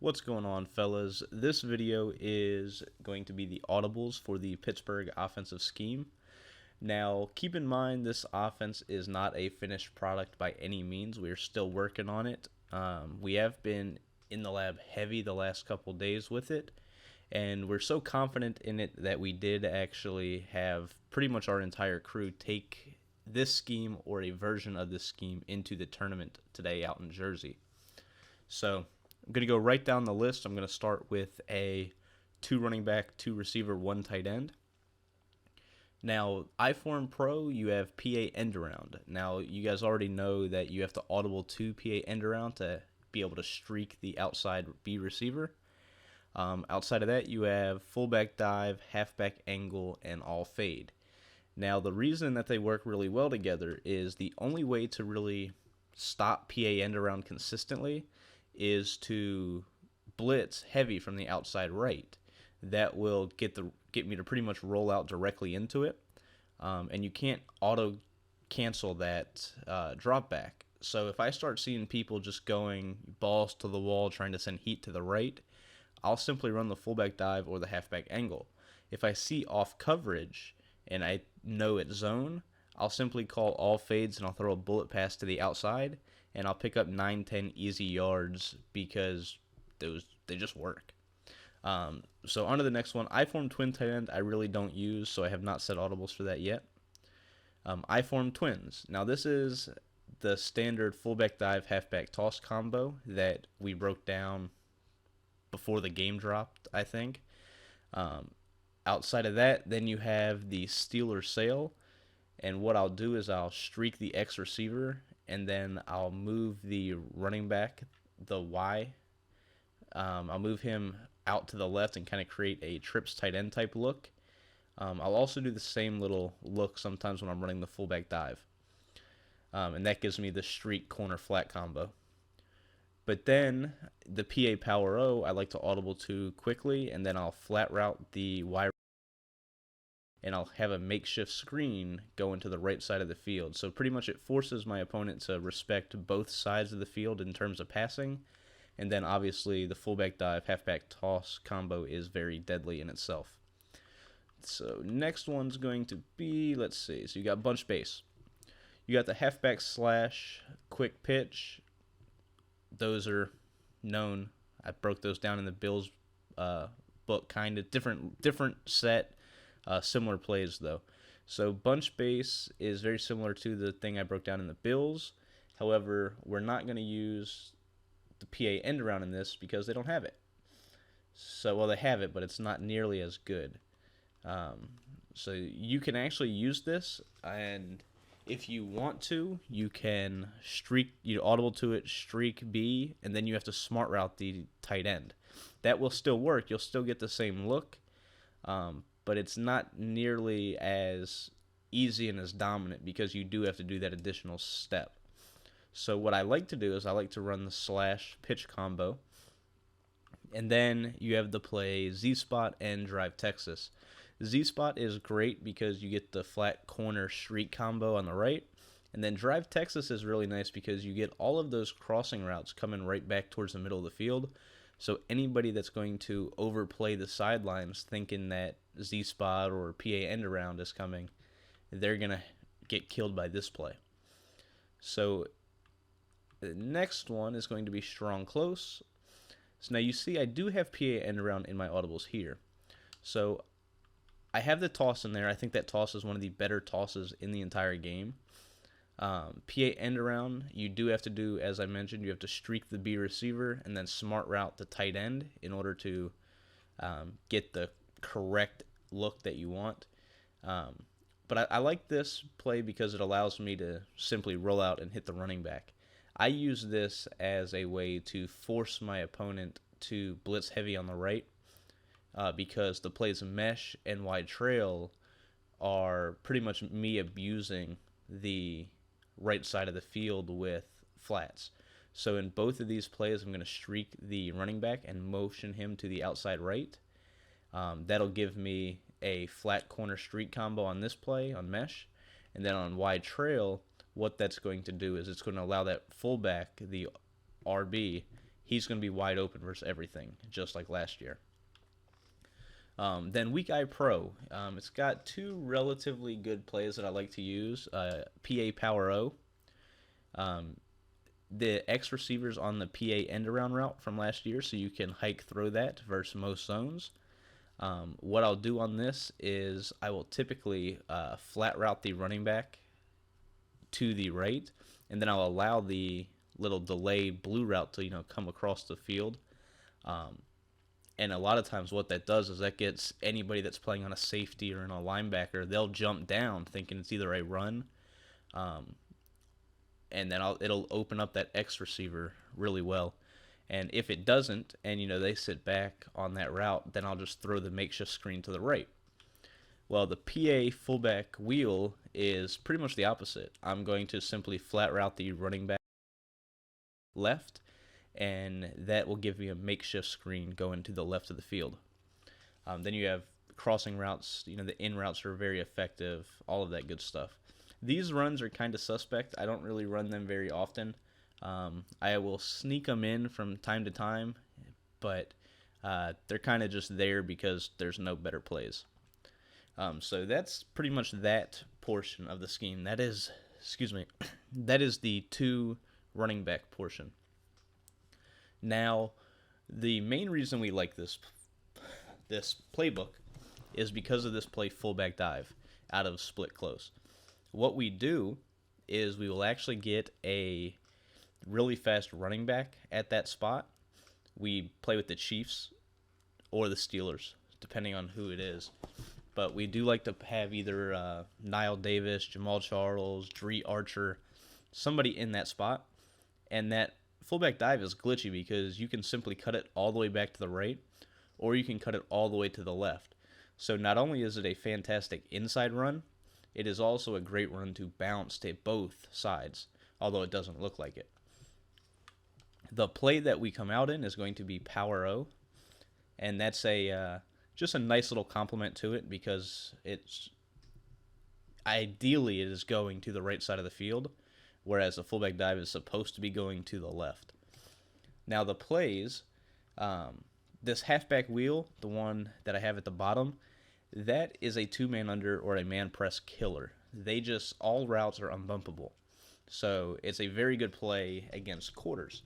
What's going on, fellas? This video is going to be the audibles for the Pittsburgh offensive scheme. Now, keep in mind this offense is not a finished product by any means. We're still working on it. We have been in the lab heavy the last couple days with it, and we're so confident in it that we did actually have pretty much our entire crew take this scheme or a version of this scheme into the tournament today out in Jersey. So I'm going to go right down the list. I'm going to start with a 2 running back, 2 receiver, 1 tight end. Now, iForm Pro, you have PA end around. Now, you guys already know that you have to audible to PA end around to be able to streak the outside B receiver. Outside of that, you have fullback dive, halfback angle, and all fade. Now, the reason that they work really well together is the only way to really stop PA end around consistently is to blitz heavy from the outside right. That will get me to pretty much roll out directly into it, and you can't auto cancel that drop back. So if I start seeing people just going balls to the wall trying to send heat to the right, I'll simply run the fullback dive or the halfback angle. If I see off coverage and I know it's zone, I'll simply call all fades and I'll throw a bullet pass to the outside, and I'll pick up 9-10 easy yards because they just work. So on to the next one. iForm twin tight end I really don't use, so I have not set audibles for that yet. iForm twins. Now this is the standard fullback dive halfback toss combo that we broke down before the game dropped, I think. Outside of that, then you have the Steeler sail, and what I'll do is I'll streak the X receiver, and then I'll move the running back, the Y. I'll move him out to the left and kind of create a trips tight end type look. I'll also do the same little look sometimes when I'm running the fullback dive. And that gives me the streak corner flat combo. But then the PA Power O, I like to audible to quickly, and then I'll flat route the Y, and I'll have a makeshift screen go into the right side of the field. So pretty much it forces my opponent to respect both sides of the field in terms of passing. And then obviously the fullback dive, halfback toss combo is very deadly in itself. So next one's going to be, let's see, so you got bunch base. You got the halfback slash quick pitch. Those are known. I broke those down in the Bills book, kind of different set, similar plays though. So bunch base is very similar to the thing I broke down in the Bills. However, we're not going to use the PA end around in this because they don't have it. So, well, they have it, but it's not nearly as good. So you can actually use this, and if you want to, you can audible to it, streak B, and then you have to smart route the tight end. That will still work. You'll still get the same look, but it's not nearly as easy and as dominant because you do have to do that additional step. So what I like to do is I like to run the slash pitch combo, and then you have the play Z-Spot and Drive Texas. Z-Spot is great because you get the flat corner streak combo on the right, and then Drive Texas is really nice because you get all of those crossing routes coming right back towards the middle of the field. So anybody that's going to overplay the sidelines thinking that Z-Spot or PA end around is coming, they're going to get killed by this play. So the next one is going to be strong close. So now you see I do have PA end around in my audibles here. So I have the toss in there. I think that toss is one of the better tosses in the entire game. PA end around, you do have to do, as I mentioned, you have to streak the B receiver and then smart route the tight end in order to get the correct look that you want. But I like this play because it allows me to simply roll out and hit the running back. I use this as a way to force my opponent to blitz heavy on the right. Because the plays mesh and wide trail are pretty much me abusing the right side of the field with flats. So in both of these plays, I'm going to streak the running back and motion him to the outside right. That'll give me a flat corner streak combo on this play on mesh. And then on wide trail, what that's going to do is it's going to allow that fullback, the RB, he's going to be wide open versus everything, just like last year. Then Weak Eye Pro. It's got two relatively good plays that I like to use. PA Power O. The X receivers on the PA end around route from last year, so you can hike throw that versus most zones. What I'll do on this is I will typically flat route the running back to the right, and then I'll allow the little delay blue route to come across the field. And a lot of times what that does is that gets anybody that's playing on a safety or in a linebacker, they'll jump down thinking it's either a run, and then it'll open up that X receiver really well. And if it doesn't, and they sit back on that route, then I'll just throw the makeshift screen to the right. Well, the PA fullback wheel is pretty much the opposite. I'm going to simply flat route the running back left, and that will give me a makeshift screen going to the left of the field. Then you have crossing routes. The in routes are very effective, all of that good stuff. These runs are kind of suspect. I don't really run them very often. I will sneak them in from time to time, but they're kind of just there because there's no better plays. So that's pretty much that portion of the scheme. That is the two running back portion. Now, the main reason we like this playbook is because of this play fullback dive out of split close. What we do is we will actually get a really fast running back at that spot. We play with the Chiefs or the Steelers, depending on who it is. But we do like to have either Nile Davis, Jamal Charles, Dree Archer, somebody in that spot. And that fullback dive is glitchy because you can simply cut it all the way back to the right, or you can cut it all the way to the left. So not only is it a fantastic inside run, it is also a great run to bounce to both sides, although it doesn't look like it. The play that we come out in is going to be Power O, and that's just a nice little compliment to it because ideally it is going to the right side of the field, whereas a fullback dive is supposed to be going to the left. Now the plays, this halfback wheel, the one that I have at the bottom, that is a two-man under or a man press killer. All routes are unbumpable. So it's a very good play against quarters.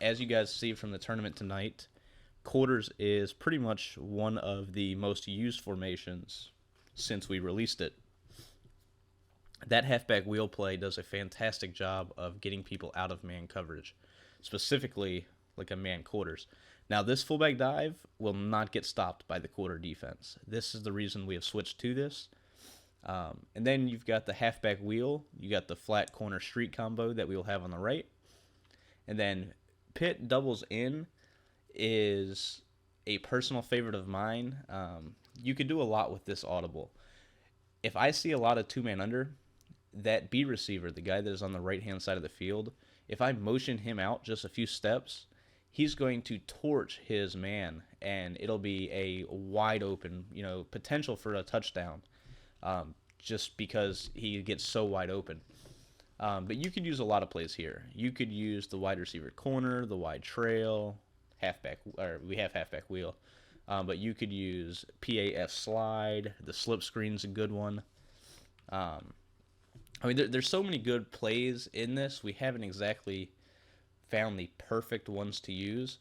As you guys see from the tournament tonight, quarters is pretty much one of the most used formations since we released it. That halfback wheel play does a fantastic job of getting people out of man coverage, specifically like a man quarters. Now, this fullback dive will not get stopped by the quarter defense. This is the reason we have switched to this. And then you've got the halfback wheel. You got the flat corner street combo that we will have on the right. And then Pitt doubles in is a personal favorite of mine. You can do a lot with this audible. If I see a lot of two-man under, that B receiver, the guy that is on the right-hand side of the field, if I motion him out just a few steps, he's going to torch his man, and it'll be a wide open, potential for a touchdown, just because he gets so wide open. But you could use a lot of plays here. You could use the wide receiver corner, the wide trail, we have halfback wheel. But you could use PAF slide. The slip screen's a good one. There's so many good plays in this. We haven't exactly found the perfect ones to use.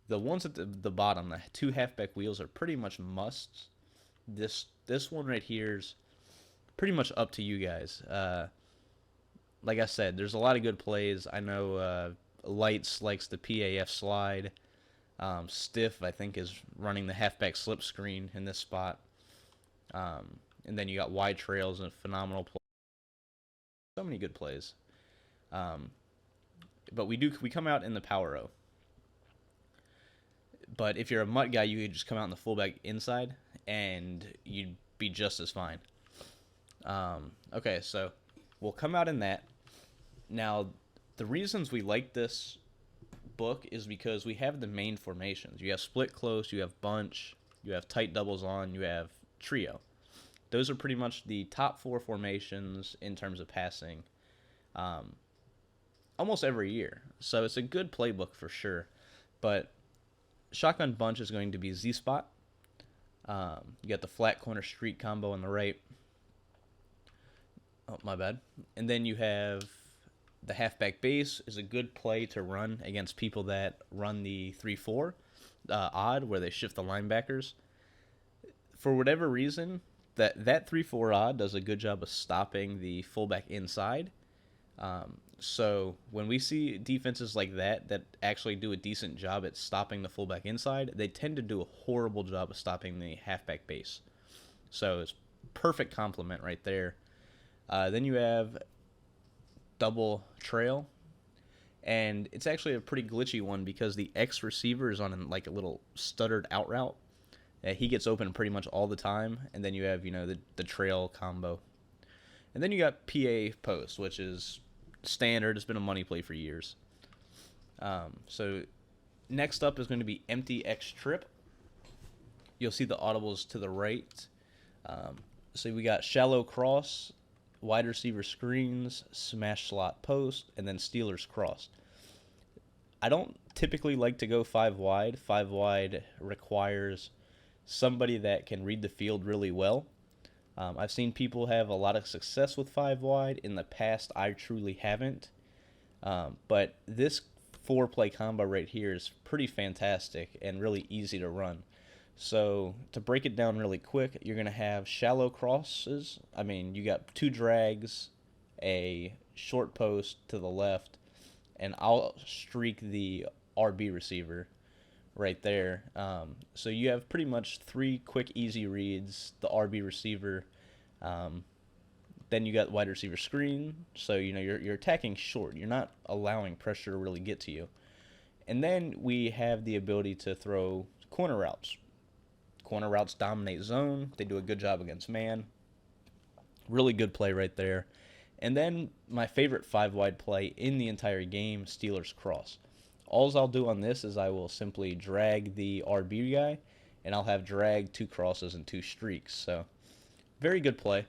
The ones at the bottom, the two halfback wheels, are pretty much musts. This one right here is pretty much up to you guys. Like I said, there's a lot of good plays. I know Lights likes the PAF slide. Stiff, I think, is running the halfback slip screen in this spot. And then you got wide trails and phenomenal play. So many good plays. But we come out in the Power O. But if you're a mutt guy, you could just come out in the fullback inside, and you'd be just as fine. Okay, so we'll come out in that. Now, the reasons we like this book is because we have the main formations. You have split close, you have bunch, you have tight doubles on, you have trio. Those are pretty much the top four formations in terms of passing almost every year. So it's a good playbook for sure. But shotgun bunch is going to be Z-spot. You got the flat corner streak combo on the right. Oh, my bad. And then you have the halfback base is a good play to run against people that run the 3-4 odd, where they shift the linebackers. For whatever reason, that 3-4 odd does a good job of stopping the fullback inside. So when we see defenses like that actually do a decent job at stopping the fullback inside, they tend to do a horrible job of stopping the halfback base. So it's perfect complement right there. Then you have double trail, and it's actually a pretty glitchy one because the X receiver is on like a little stuttered out route. He gets open pretty much all the time, and then you have the trail combo, and then you got PA post, which is standard. It's been a money play for years. So next up is going to be empty X trip. You'll see the audibles to the right. So we got shallow cross, wide receiver screens, smash slot post, and then Steelers cross. I don't typically like to go 5 wide. 5 wide requires somebody that can read the field really well. I've seen people have a lot of success with 5 wide. In the past, I truly haven't. But this 4-play combo right here is pretty fantastic and really easy to run. So to break it down really quick, you're going to have shallow crosses. I mean, you got 2 drags, a short post to the left, and I'll streak the RB receiver right there. So you have pretty much 3 quick, easy reads, the RB receiver. Then you got wide receiver screen. So, you're attacking short. You're not allowing pressure to really get to you. And then we have the ability to throw corner routes. Corner routes dominate zone. They do a good job against man. Really good play right there. And then my favorite 5 wide play in the entire game, Steelers cross. All I'll do on this is I will simply drag the RB guy, and I'll have drag 2 crosses and 2 streaks. So very good play.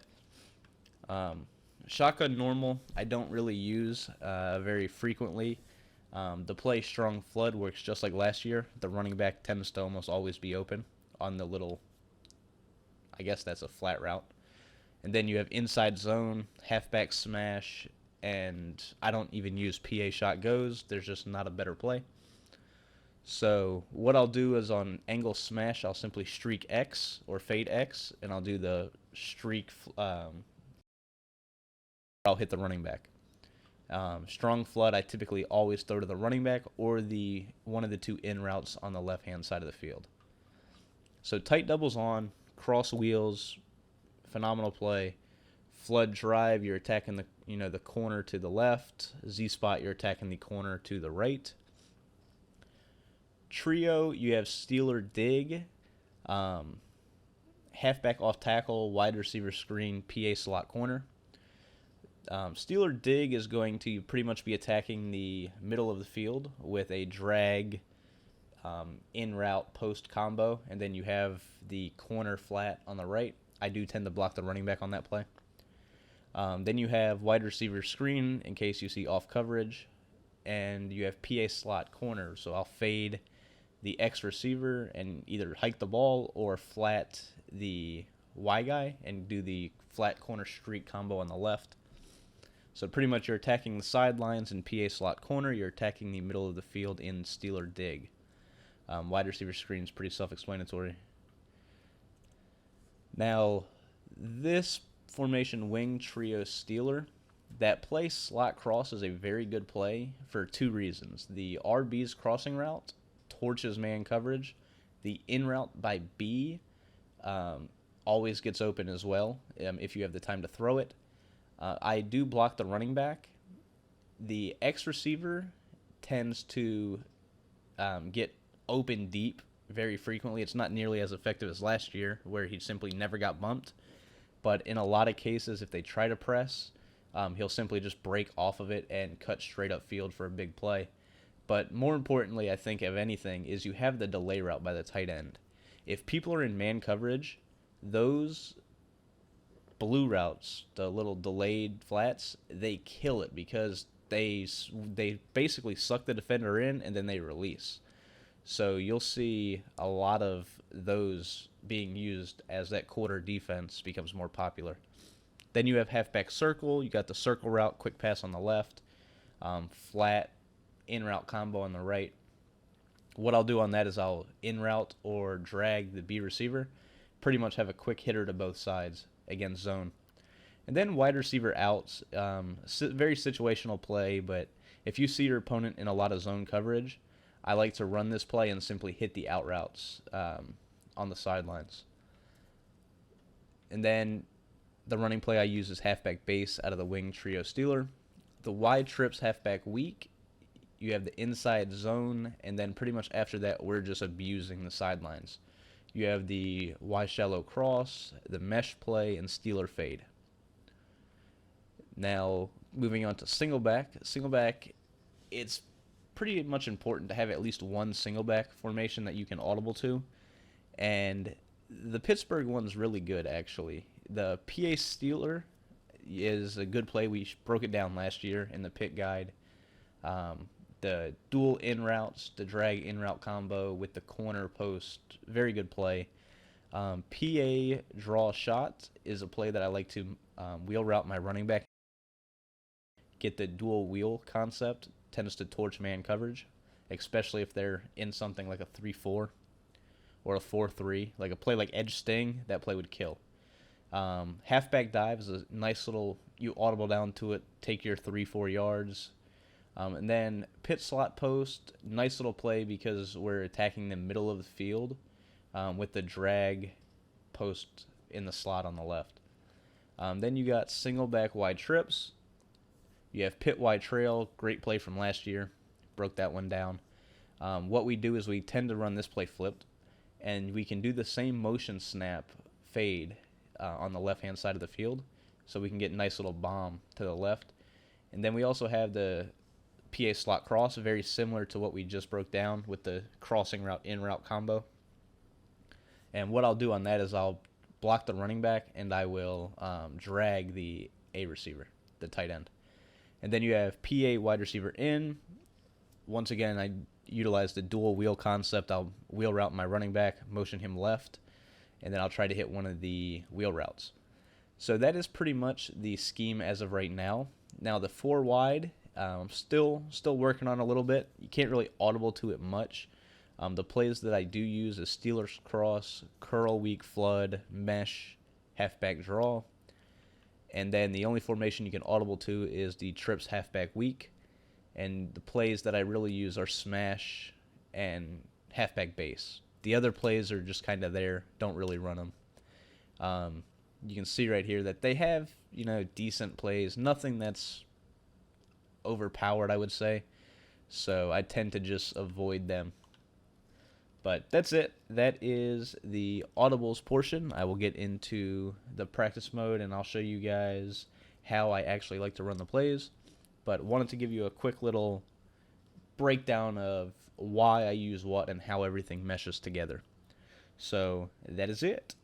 Shotgun normal, I don't really use very frequently. The play strong flood works just like last year. The running back tends to almost always be open on the little, I guess that's a flat route. And then you have inside zone, halfback smash, and I don't even use PA shot goes. There's just not a better play. So what I'll do is on angle smash, I'll simply streak X or fade X, and I'll do the streak. I'll hit the running back. Strong flood, I typically always throw to the running back or the one of the 2 in routes on the left-hand side of the field. So tight doubles on, cross wheels, phenomenal play. Flood drive, you're attacking the corner to the left. Z spot, you're attacking the corner to the right. Trio, you have Steeler dig, halfback off tackle, wide receiver screen, PA slot corner. Steeler dig is going to pretty much be attacking the middle of the field with a drag in route post combo, and then you have the corner flat on the right. I do tend to block the running back on that play. Then you have wide receiver screen in case you see off coverage, and you have PA slot corner. So I'll fade the X receiver and either hike the ball or flat the Y guy and do the flat corner streak combo on the left. So pretty much you're attacking the sidelines in PA slot corner. You're attacking the middle of the field in Steeler dig. Wide receiver screen is pretty self-explanatory. Now, this formation wing trio Steeler, that play slot cross is a very good play for 2 reasons. The RB's crossing route torches man coverage. The in route by B always gets open as well if you have the time to throw it. I do block the running back. The X receiver tends to get open deep very frequently. It's not nearly as effective as last year, where he simply never got bumped. But in a lot of cases, if they try to press, he'll simply just break off of it and cut straight up field for a big play. But more importantly, I think, of anything, is you have the delay route by the tight end. If people are in man coverage, those blue routes, the little delayed flats, they kill it because they basically suck the defender in and then they release. So you'll see a lot of those being used as that quarter defense becomes more popular. Then you have halfback circle. You got the circle route, quick pass on the left, flat in route combo on the right. What I'll do on that is I'll in route or drag the B receiver, pretty much have a quick hitter to both sides against zone. And then wide receiver outs, very situational play, but if you see your opponent in a lot of zone coverage, I like to run this play and simply hit the out routes on the sidelines. And then the running play I use is halfback base out of the wing trio stealer. The wide trips halfback weak. You have the inside zone, and then pretty much after that, we're just abusing the sidelines. You have the Y shallow cross, the mesh play, and stealer fade. Now, moving on to single back. Single back, it's pretty much important to have at least one single back formation that you can audible to. And the Pittsburgh one's really good, actually. The PA Stealer is a good play. We broke it down last year in the pit guide. The dual in routes, the drag in route combo with the corner post, very good play. PA draw shot is a play that I like to wheel route my running back. Get the dual wheel concept, tends to torch man coverage, especially if they're in something like a 3-4 or a 4-3, like a play like edge sting. That play would kill. Halfback dive is a nice little, you audible down to it, take your 3-4 yards. And then pit slot post, nice little play because we're attacking the middle of the field with the drag post in the slot on the left. Then you got single back wide trips. You have pit wide trail, great play from last year. Broke that one down. What we do is we tend to run this play flipped, and we can do the same motion snap fade on the left-hand side of the field, so we can get a nice little bomb to the left. And then we also have the PA slot cross, very similar to what we just broke down with the crossing route in route combo. And what I'll do on that is I'll block the running back and I will drag the A receiver, the tight end. And then you have PA wide receiver in. Once again, I utilize the dual wheel concept. I'll wheel route my running back, motion him left, and then I'll try to hit one of the wheel routes. So that is pretty much the scheme as of right now. Now the 4 wide, still working on a little bit. You can't really audible to it much. The plays that I do use is Steelers cross, curl weak flood, mesh, halfback draw. And then the only formation you can audible to is the trips halfback weak. And the plays that I really use are smash and halfback base. The other plays are just kind of there, don't really run them. You can see right here that they have, decent plays, nothing that's overpowered, I would say. So I tend to just avoid them. But that's it. That is the audibles portion. I will get into the practice mode and I'll show you guys how I actually like to run the plays. But wanted to give you a quick little breakdown of why I use what and how everything meshes together. So that is it.